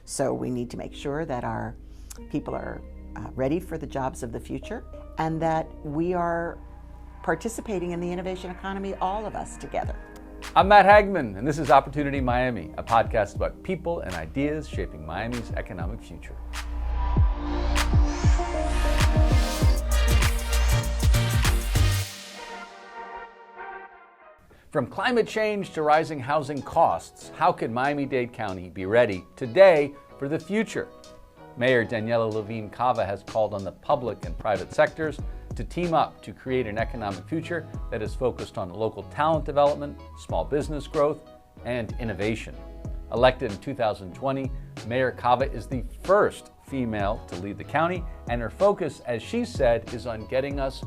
So we need to make sure that our people are ready for the jobs of the future and that we are participating in the innovation economy, all of us together. I'm Matt Hagman, and this is Opportunity Miami, a podcast about people and ideas shaping Miami's economic future. From climate change to rising housing costs, how can Miami-Dade County be ready today for the future? Mayor Daniella Levine Cava has called on the public and private sectors to team up to create an economic future that is focused on local talent development, small business growth, and innovation. Elected in 2020, Mayor Cava is the first female to lead the county, and her focus, as she said, is on getting us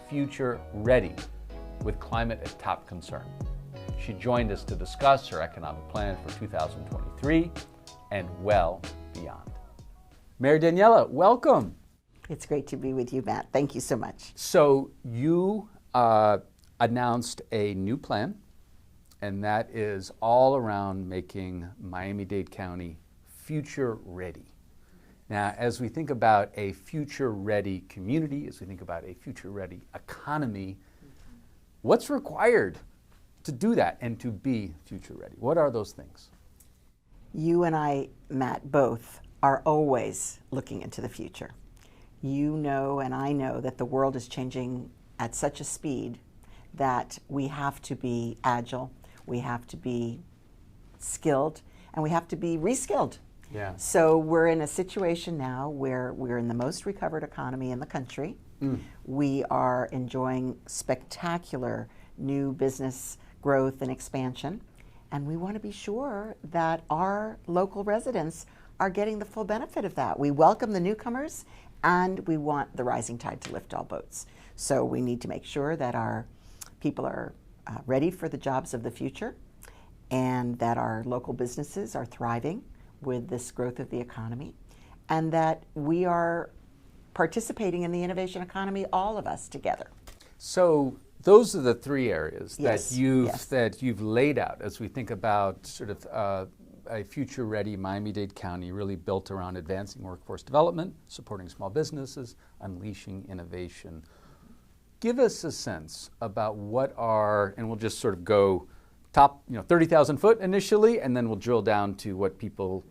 future ready, with climate a top concern. She joined us to discuss her economic plan for 2023 and well beyond. Mayor Daniella, welcome. It's great to be with you, Matt. Thank you so much. So you announced a new plan, and that is all around making Miami-Dade County future ready. Now, as we think about a future ready community, as we think about a future ready economy, what's required to do that and to be future ready? What are those things? You and I, Matt, both are always looking into the future. You know and I know that the world is changing at such a speed that we have to be agile, we have to be skilled, and we have to be reskilled. Yeah. So we're in a situation now where we're in the most recovered economy in the country. We are enjoying spectacular new business growth and expansion, and we want to be sure that our local residents are getting the full benefit of that. We welcome the newcomers, and we want the rising tide to lift all boats. So we need to make sure that our people are ready for the jobs of the future, and that our local businesses are thriving with this growth of the economy, and that we are participating in the innovation economy, all of us together. So those are the three areas Yes, that you've laid out as we think about sort of a future-ready Miami-Dade County, really built around advancing workforce development, supporting small businesses, unleashing innovation. Give us a sense about what are, and we'll just sort of go top, 30,000 foot initially, and then we'll drill down to what people,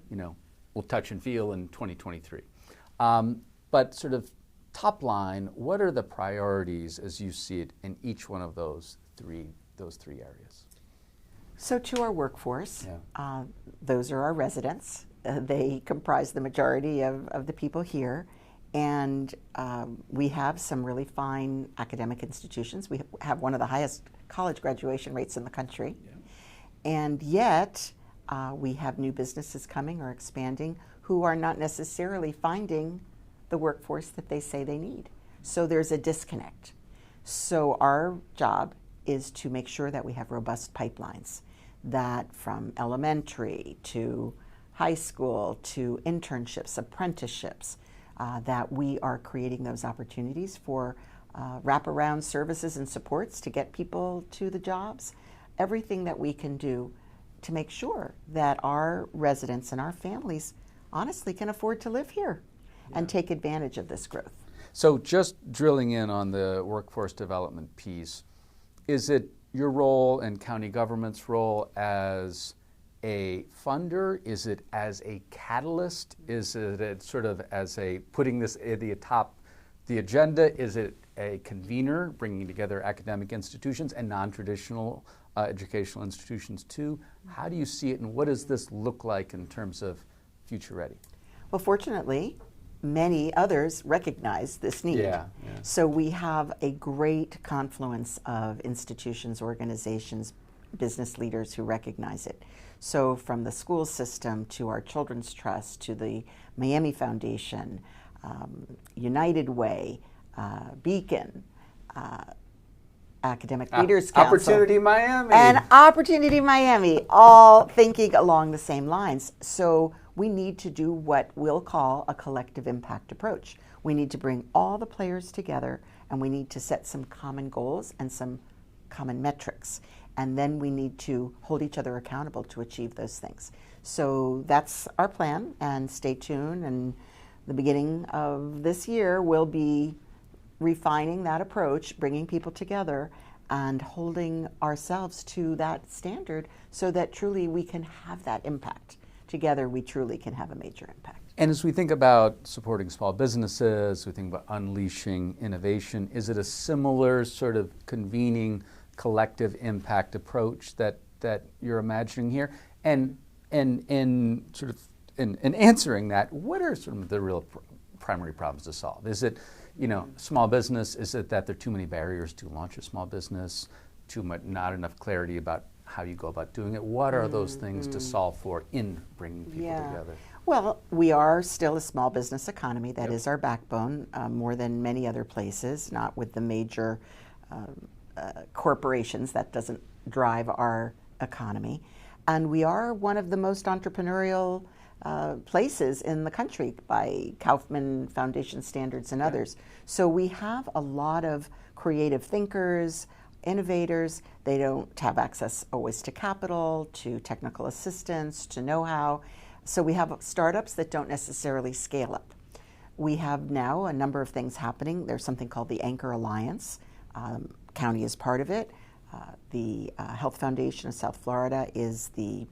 will touch and feel in 2023. But sort of top line, what are the priorities as you see it in each one of those three areas? So to our workforce, those are our residents. They comprise the majority of the people here. And we have some really fine academic institutions. We have one of the highest college graduation rates in the country. Yeah. And yet, we have new businesses coming or expanding who are not necessarily finding the workforce that they say they need. So there's a disconnect. So our job is to make sure that we have robust pipelines, that from elementary to high school to internships, apprenticeships, that we are creating those opportunities for wraparound services and supports to get people to the jobs. Everything that we can do to make sure that our residents and our families honestly can afford to live here and take advantage of this growth. So just drilling in on the workforce development piece, is it your role and county government's role as a funder? Is it as a catalyst? Is it sort of as a putting this at the top the agenda? Is it a convener, bringing together academic institutions and non-traditional educational institutions too? How do you see it, and what does this look like in terms of future ready? Well, fortunately, many others recognize this need. Yeah. So we have a great confluence of institutions, organizations, business leaders who recognize it. So from the school system to our Children's Trust to the Miami Foundation, United Way, Beacon, Academic Leaders Council. Opportunity Miami. And Opportunity Miami, all thinking along the same lines. So we need to do what we'll call a collective impact approach. We need to bring all the players together, and we need to set some common goals and some common metrics. And then we need to hold each other accountable to achieve those things. So that's our plan, and stay tuned. And the beginning of this year, we'll be refining that approach, bringing people together and holding ourselves to that standard so that truly we can have that impact. Together, we truly can have a major impact. And as we think about supporting small businesses, we think about unleashing innovation, is it a similar sort of convening collective impact approach that you're imagining here? And sort of in answering that, what are sort of the real primary problems to solve? Is it, small business? Is it that there are too many barriers to launch a small business? Not enough clarity about how you go about doing it? What are those things to solve for in bringing people together? Well, we are still a small business economy. That is our backbone, more than many other places, not with the major corporations. That doesn't drive our economy. And we are one of the most entrepreneurial places in the country by Kaufman Foundation standards and others. So we have a lot of creative thinkers, innovators. They don't have access always to capital, to technical assistance, to know-how. So we have startups that don't necessarily scale up. We have now a number of things happening. There's something called the Anchor Alliance. County is part of it. The Health Foundation of South Florida is the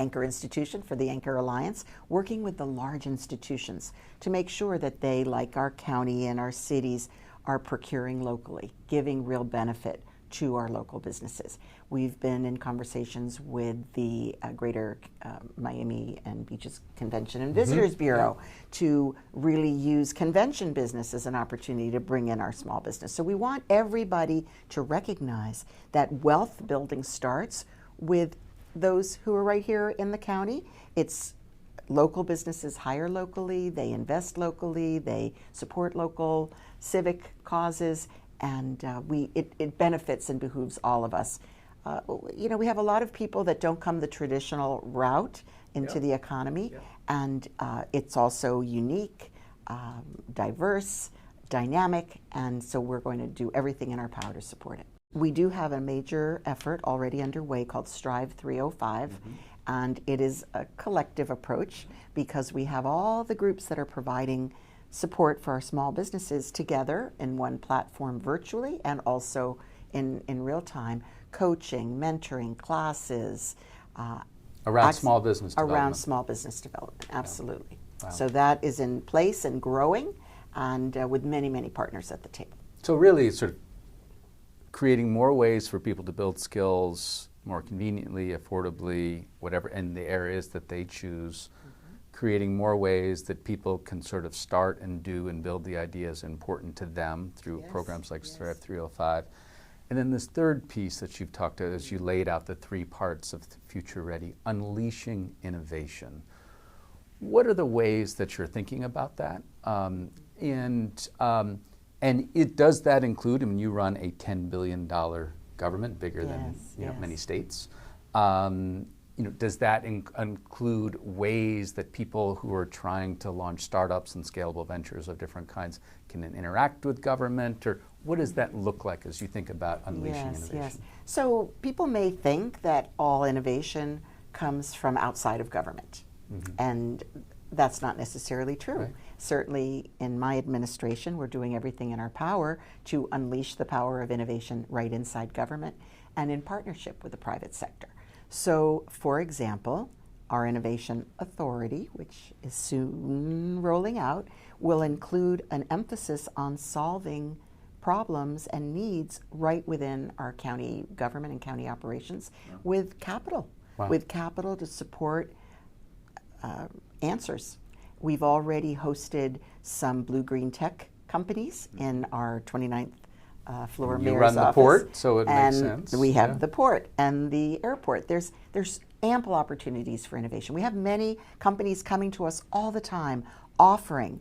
anchor institution for the Anchor Alliance, working with the large institutions to make sure that they, like our county and our cities, are procuring locally, giving real benefit to our local businesses. We've been in conversations with the Greater Miami and Beaches Convention and Visitors Bureau to really use convention business as an opportunity to bring in our small business. So we want everybody to recognize that wealth building starts with those who are right here in the county. It's local businesses hire locally, they invest locally, they support local civic causes, and it benefits and behooves all of us. We have a lot of people that don't come the traditional route into the economy, and it's also unique, diverse, dynamic, and so we're going to do everything in our power to support it. We do have a major effort already underway called Strive 305, and it is a collective approach because we have all the groups that are providing support for our small businesses together in one platform virtually and also in real time, coaching, mentoring, classes. Around small business development. Around small business development, absolutely. Wow. So that is in place and growing, and with many, many partners at the table. So really it's sort of creating more ways for people to build skills more conveniently, affordably, whatever, in the areas that they choose. Creating more ways that people can sort of start and do and build the ideas important to them through programs like Strive 305. And then this third piece that you've talked about as you laid out the three parts of Future Ready, unleashing innovation. What are the ways that you're thinking about that? And does that include, you run a $10 billion government, bigger than many states. Does that include ways that people who are trying to launch startups and scalable ventures of different kinds can interact with government? Or what does that look like as you think about unleashing innovation? Yes. So people may think that all innovation comes from outside of government. And that's not necessarily true. Right. Certainly in my administration, we're doing everything in our power to unleash the power of innovation right inside government and in partnership with the private sector. So, for example, our Innovation Authority, which is soon rolling out, will include an emphasis on solving problems and needs right within our county government and county operations with capital, with capital to support answers. We've already hosted some blue-green tech companies in our 29th floor mayor's office. You run the port, so it makes sense. We have the port and the airport. There's ample opportunities for innovation. We have many companies coming to us all the time offering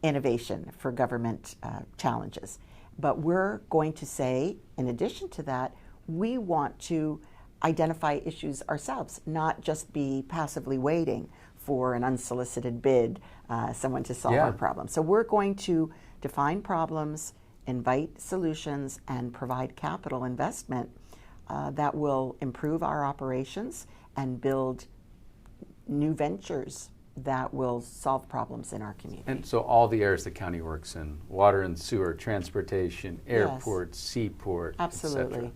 innovation for government challenges. But we're going to say, in addition to that, we want to identify issues ourselves, not just be passively waiting for an unsolicited bid, someone to solve our problem. So we're going to define problems, invite solutions, and provide capital investment that will improve our operations and build new ventures that will solve problems in our community. And so all the areas the county works in, water and sewer, transportation, airport, seaport, absolutely.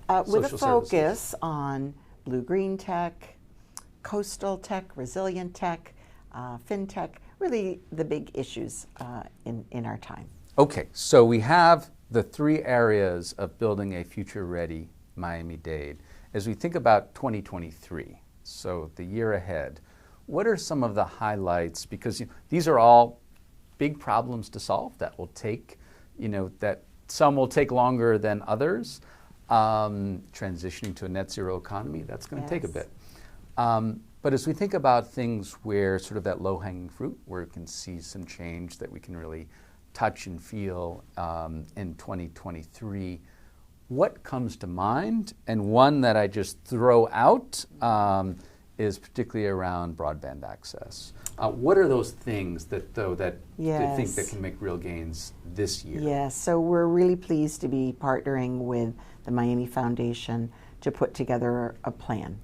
Social with a focus on blue-green tech, coastal tech, resilient tech, fintech, really the big issues in our time. Okay, so we have the three areas of building a future-ready Miami-Dade. As we think about 2023, so the year ahead, what are some of the highlights? Because these are all big problems to solve that will take, that some will take longer than others. Transitioning to a net zero economy, that's going to take a bit. But as we think about things where sort of that low-hanging fruit, where we can see some change that we can really touch and feel in 2023, what comes to mind? And one that I just throw out is particularly around broadband access. What are those things that you think that can make real gains this year? Yes, so we're really pleased to be partnering with the Miami Foundation to put together a plan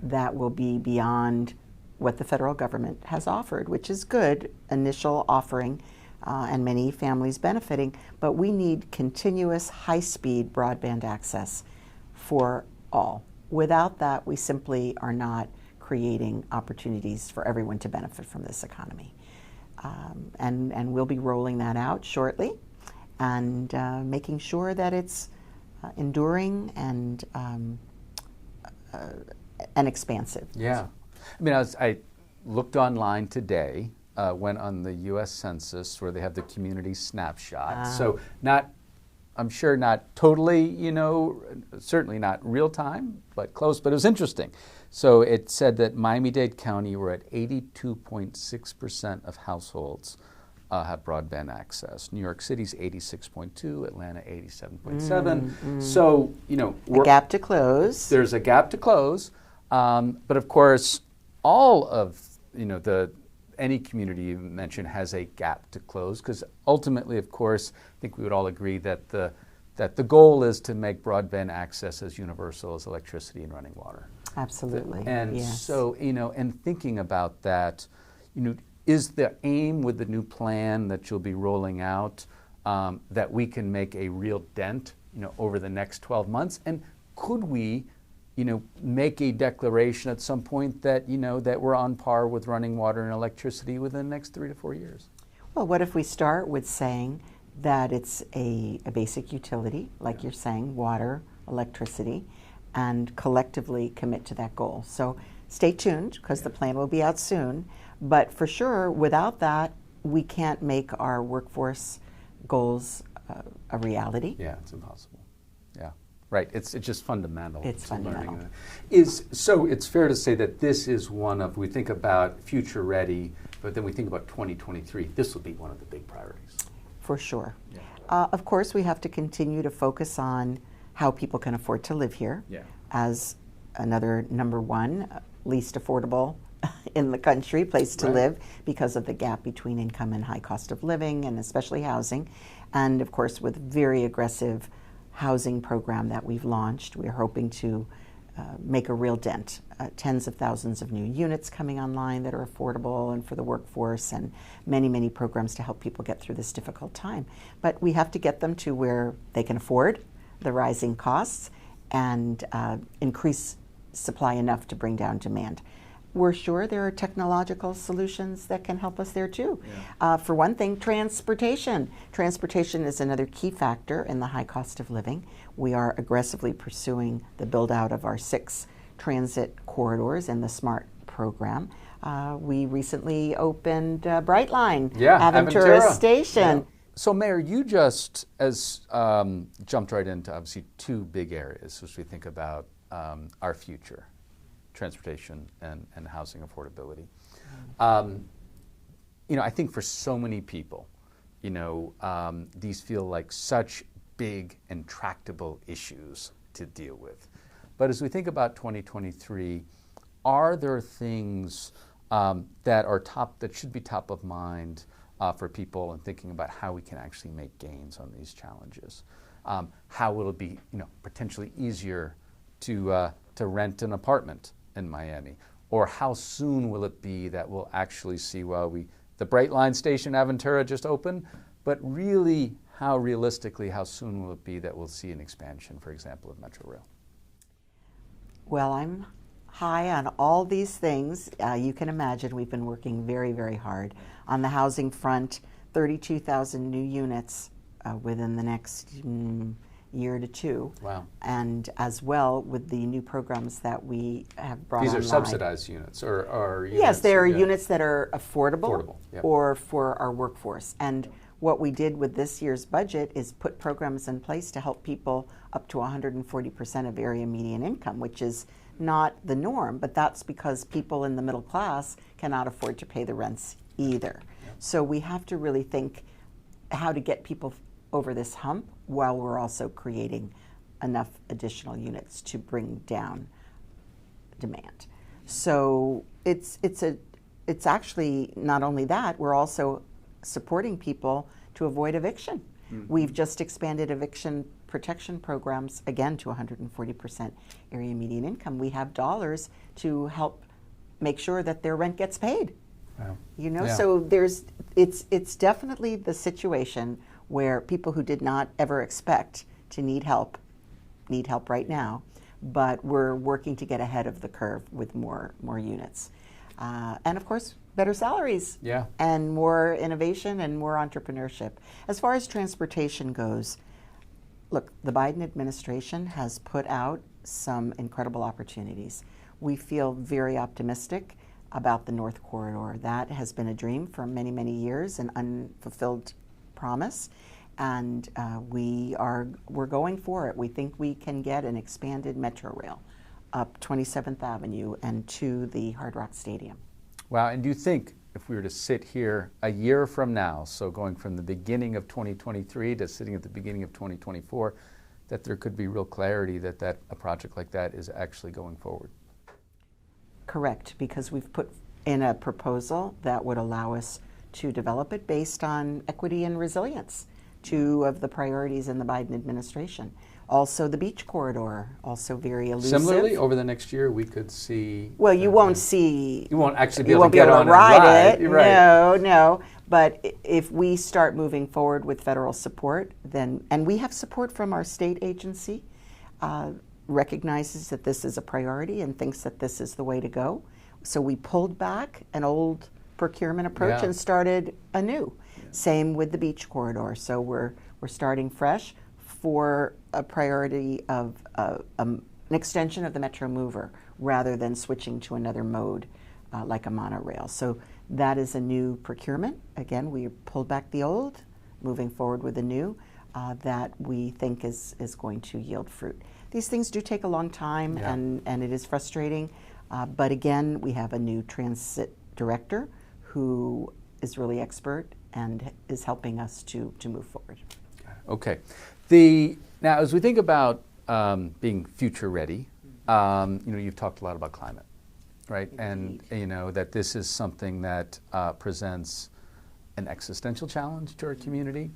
that will be beyond what the federal government has offered, which is good initial offering and many families benefiting, but we need continuous high-speed broadband access for all. Without that, we simply are not creating opportunities for everyone to benefit from this economy. And we'll be rolling that out shortly and making sure that it's enduring and expansive. Yeah. I mean, I looked online today, went on the U.S. Census where they have the community snapshot. So I'm sure not totally, certainly not real time, but close, but it was interesting. So it said that Miami-Dade County, we're at 82.6% of households have broadband access. New York City's 86.2, Atlanta 87.7. So, a gap to close. There's a gap to close. But of course, all of, any community you mentioned has a gap to close, because ultimately, of course, I think we would all agree that the goal is to make broadband access as universal as electricity and running water. Absolutely. And yes. so, and thinking about that, is the aim with the new plan that you'll be rolling out that we can make a real dent, over the next 12 months? And could we, make a declaration at some point that, that we're on par with running water and electricity within the next 3 to 4 years? Well, what if we start with saying that it's a basic utility, like you're saying, water, electricity, and collectively commit to that goal? So stay tuned, because the plan will be out soon. But for sure, without that, we can't make our workforce goals a reality. Yeah, it's impossible. Yeah, right. It's just fundamental. It's fundamental. So it's fair to say that this is one of, we think about future ready, but then we think about 2023. This will be one of the big priorities. For sure. Yeah. Of course, we have to continue to focus on how people can afford to live here as another number one, least affordable in the country place to live, because of the gap between income and high cost of living, and especially housing. And of course, with very aggressive housing program that we've launched, we're hoping to make a real dent. Tens of thousands of new units coming online that are affordable and for the workforce, and many, many programs to help people get through this difficult time. But we have to get them to where they can afford the rising costs and increase supply enough to bring down demand. We're sure there are technological solutions that can help us there too. Yeah. For one thing, transportation. Transportation is another key factor in the high cost of living. We are aggressively pursuing the build out of our 6 transit corridors and the SMART program. We recently opened Brightline, Aventura Station. Yeah. So Mayor, you just jumped right into obviously 2 big areas as we think about our future. Transportation and housing affordability. I think for so many people, these feel like such big and tractable issues to deal with. But as we think about 2023, are there things that should be top of mind for people in thinking about how we can actually make gains on these challenges? How will it be, potentially easier to rent an apartment in Miami, Or how soon will it be that we'll actually see, the Brightline station Aventura just opened, but really how realistically, how soon will it be that we'll see an expansion, for example, of Metro Rail? Well, I'm high on all these things. You can imagine we've been working very, very hard. On the housing front, 32,000 new units within the next year to two. Wow. And as well with the new programs that we have brought These online. are subsidized units or units? Yes, they are units that are affordable, yep. or for our workforce. And what we did with this year's budget is put programs in place to help people up to 140% of area median income, which is not the norm, but that's because people in the middle class cannot afford to pay the rents either. Yep. So we have to really think how to get people over this hump while we're also creating enough additional units to bring down demand. So it's actually not only that, we're also supporting people to avoid eviction. Mm-hmm. We've just expanded eviction protection programs again to 140% area median income. We have dollars to help make sure that their rent gets paid. Wow. So it's definitely the situation where people who did not ever expect to need help right now, but we're working to get ahead of the curve with more units. And of course, better salaries, and more innovation and more entrepreneurship. As far as transportation goes, look, the Biden administration has put out some incredible opportunities. We feel very optimistic about the North Corridor. That has been a dream for many, many years, an unfulfilled promise, and we're going for it. We think we can get an expanded Metro Rail up 27th Avenue and to the Hard Rock Stadium. Wow, and do you think if we were to sit here a year from now, so going from the beginning of 2023 to sitting at the beginning of 2024, that there could be real clarity that a project like that is actually going forward? Correct, because we've put in a proposal that would allow us to develop it based on equity and resilience, two of the priorities in the Biden administration. Also the beach corridor, also very elusive. Similarly, over the next year, we could see... Well, you won't see... You won't actually be able to get on and ride it. Right. No. But if we start moving forward with federal support, then... And we have support from our state agency, recognizes that this is a priority and thinks that this is the way to go. So we pulled back an old procurement approach and started anew. Yeah. Same with the beach corridor. So we're starting fresh for a priority of an extension of the Metro Mover rather than switching to another mode like a monorail. So that is a new procurement. Again, we pulled back the old, moving forward with the new that we think is going to yield fruit. These things do take a long time, and it is frustrating. But again, we have a new transit director who is really expert and is helping us to move forward. Okay. Now, as we think about being future ready, you've talked a lot about climate, right? Indeed. And that this is something that presents an existential challenge to our community,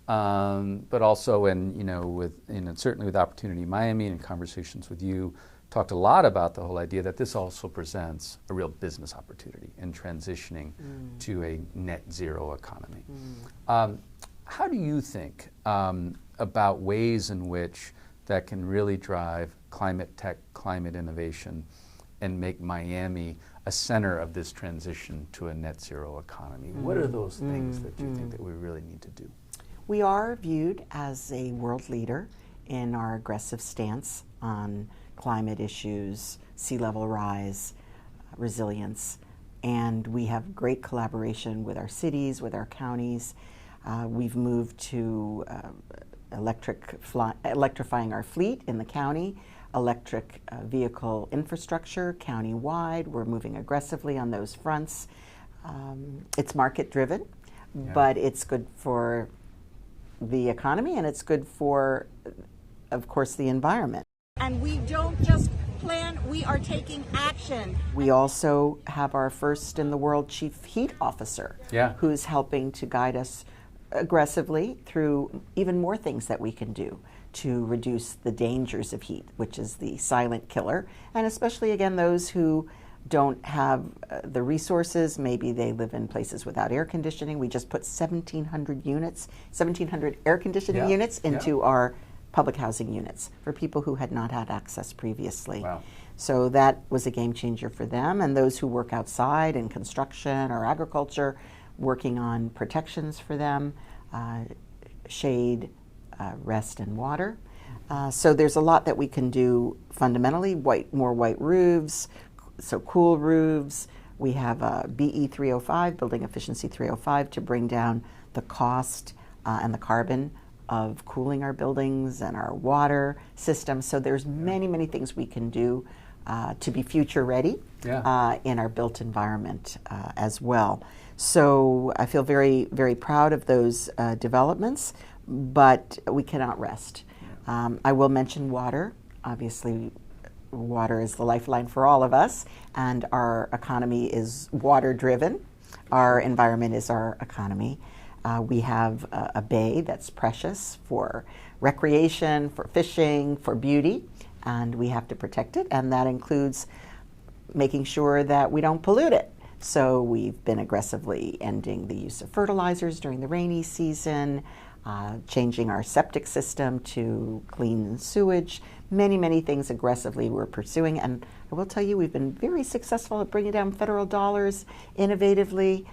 but also, certainly with Opportunity Miami and conversations with you, talked a lot about the whole idea that this also presents a real business opportunity in transitioning to a net zero economy. How do you think about ways in which that can really drive climate tech, climate innovation, and make Miami a center of this transition to a net zero economy? What are those things that you think that we really need to do? We are viewed as a world leader in our aggressive stance on climate issues, sea level rise, resilience, and we have great collaboration with our cities, with our counties. We've moved to electrifying our fleet in the county, electric vehicle infrastructure county-wide. We're moving aggressively on those fronts. It's market-driven, but it's good for the economy and it's good for, of course, the environment. And we don't just plan, we are taking action. We also have our first in the world chief heat officer who's helping to guide us aggressively through even more things that we can do to reduce the dangers of heat, which is the silent killer, and especially again those who don't have the resources. Maybe they live in places without air conditioning. We just put 1,700 units, 1,700 air conditioning units into our public housing units for people who had not had access previously. Wow. So that was a game changer for them, and those who work outside in construction or agriculture, working on protections for them, shade, rest, and water. So there's a lot that we can do fundamentally. More white roofs, so cool roofs. We have a BE 305, Building Efficiency 305, to bring down the cost and the carbon of cooling our buildings and our water system. So there's many things we can do to be future ready in our built environment as well. So I feel very proud of those developments, but we cannot rest. I will mention water. Obviously, water is the lifeline for all of us, and our economy is water driven. Our environment is our economy. We have a bay that's precious for recreation, for fishing, for beauty, and we have to protect it, and that includes making sure that we don't pollute it. So we've been aggressively ending the use of fertilizers during the rainy season, changing our septic system to clean sewage, many things aggressively we're pursuing. And I will tell you, we've been very successful at bringing down federal dollars innovatively,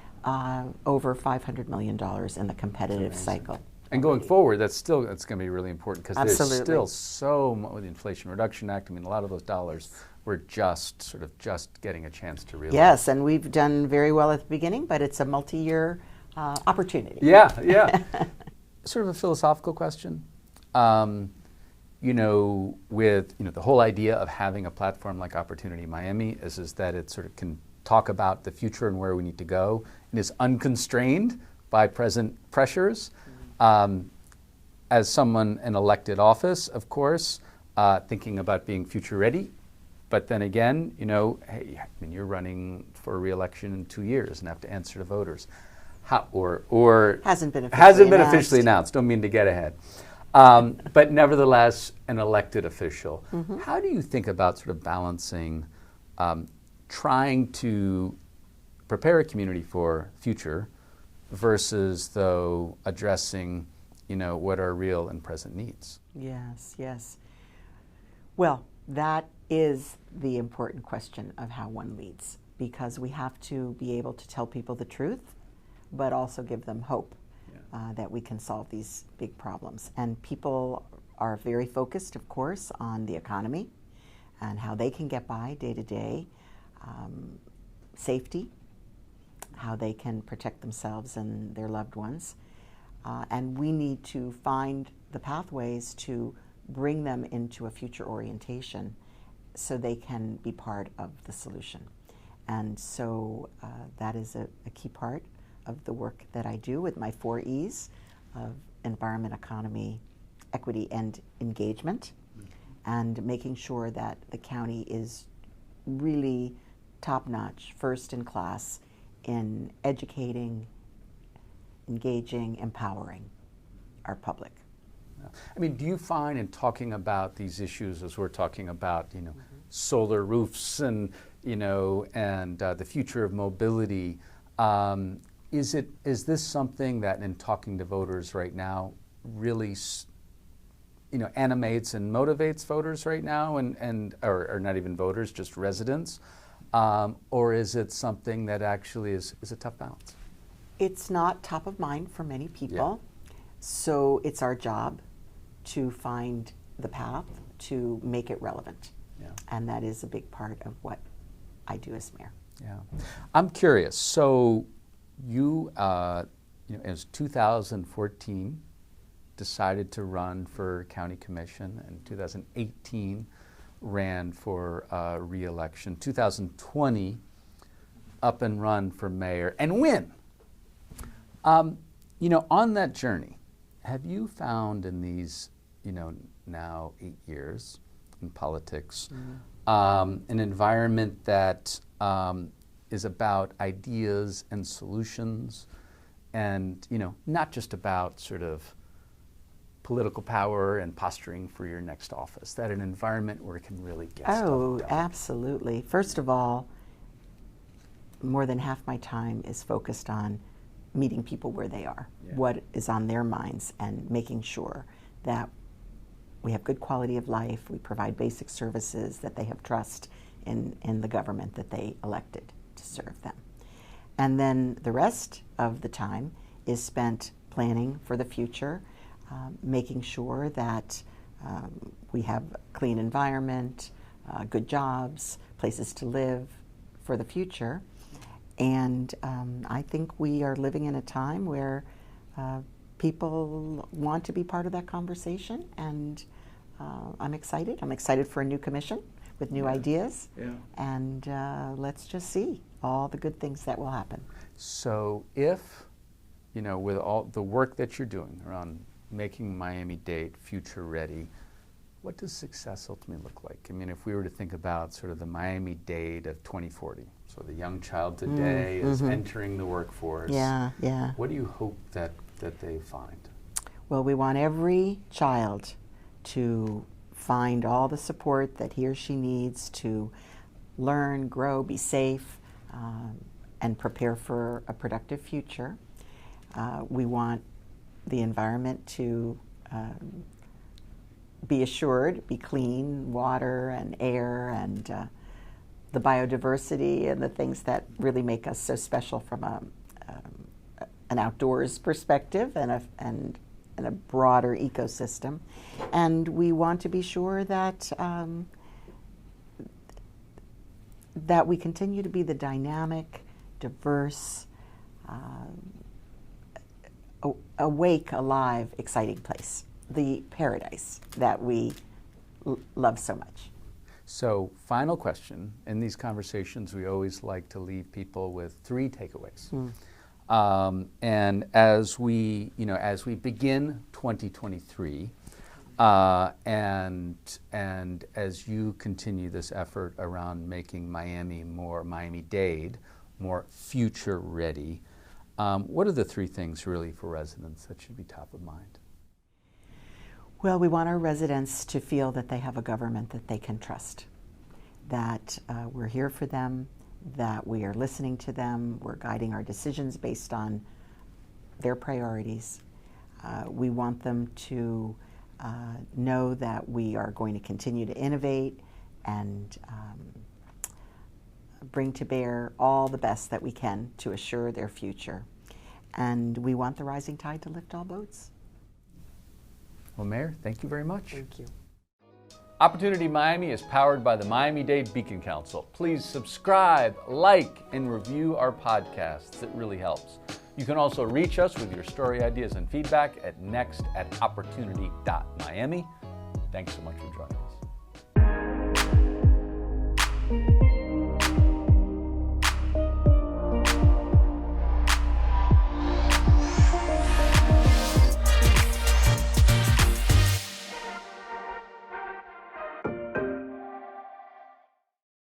over $500 million in the competitive cycle. And going forward, that's going to be really important because there's still so much with the Inflation Reduction Act. I mean, a lot of those dollars we're just getting a chance to realize. Yes, and we've done very well at the beginning, but it's a multi-year opportunity. Yeah. Sort of a philosophical question. With the whole idea of having a platform like Opportunity Miami is that it sort of can talk about the future and where we need to go, and is unconstrained by present pressures. As someone in elected office, of course, thinking about being future ready. But then again, hey, you're running for re-election in 2 years and have to answer to voters. Or hasn't been officially announced. Don't mean to get ahead. But nevertheless, an elected official. Mm-hmm. How do you think about sort of balancing trying to prepare a community for future versus, though, addressing, what are real and present needs? Yes. Well, that is the important question of how one leads, because we have to be able to tell people the truth, but also give them hope that we can solve these big problems. And people are very focused, of course, on the economy and how they can get by day to day, safety, how they can protect themselves and their loved ones. And we need to find the pathways to bring them into a future orientation so they can be part of the solution. And so that is a key part of the work that I do with my 4 E's of environment, economy, equity, and engagement, and making sure that the county is really top-notch, first in class in educating, engaging, empowering our public. I mean, do you find in talking about these issues, as we're talking about, solar roofs and, and the future of mobility, is this something that in talking to voters right now really, animates and motivates voters right now, or not even voters, just residents? Or is it something that actually is a tough balance? It's not top of mind for many people. So it's our job to find the path to make it relevant. And that is a big part of what I do as mayor. I'm curious. So you, as 2014, decided to run for county commission, and 2018 ran for re-election. 2020, up and run for mayor and win. On that journey, have you found in these, now 8 years in politics, an environment that is about ideas and solutions, and not just about sort of political power and posturing for your next office, that an environment where it can really get stuff done? Absolutely. First of all, more than half my time is focused on meeting people where they are, what is on their minds, and making sure that we have good quality of life, we provide basic services, that they have trust in the government that they elected to serve them. And then the rest of the time is spent planning for the future, making sure that we have a clean environment, good jobs, places to live for the future. And I think we are living in a time where people want to be part of that conversation, and I'm excited. I'm excited for a new commission with new ideas, and let's just see all the good things that will happen. So if, with all the work that you're doing around making Miami-Dade future ready, what does success ultimately look like? I mean, if we were to think about sort of the Miami-Dade of 2040, so the young child today is entering the workforce. What do you hope that they find? Well, we want every child to find all the support that he or she needs to learn, grow, be safe, and prepare for a productive future. We want the environment to be assured, be clean, water and air, and the biodiversity and the things that really make us so special from an outdoors perspective and a broader ecosystem. And we want to be sure that that we continue to be the dynamic, diverse, awake, alive, exciting place, the paradise that we love so much. So, final question. In these conversations, we always like to leave people with 3 takeaways. And as we begin 2023, and as you continue this effort around making Miami-Dade more future ready, what are the 3 things really for residents that should be top of mind? Well, we want our residents to feel that they have a government that they can trust, that we're here for them, that we are listening to them, we're guiding our decisions based on their priorities. We want them to know that we are going to continue to innovate and bring to bear all the best that we can to assure their future. And we want the rising tide to lift all boats. Well, Mayor, thank you very much. Thank you. Opportunity Miami is powered by the Miami-Dade Beacon Council. Please subscribe, like, and review our podcasts. It really helps. You can also reach us with your story ideas and feedback at next@opportunity.miami. Thanks so much for joining us.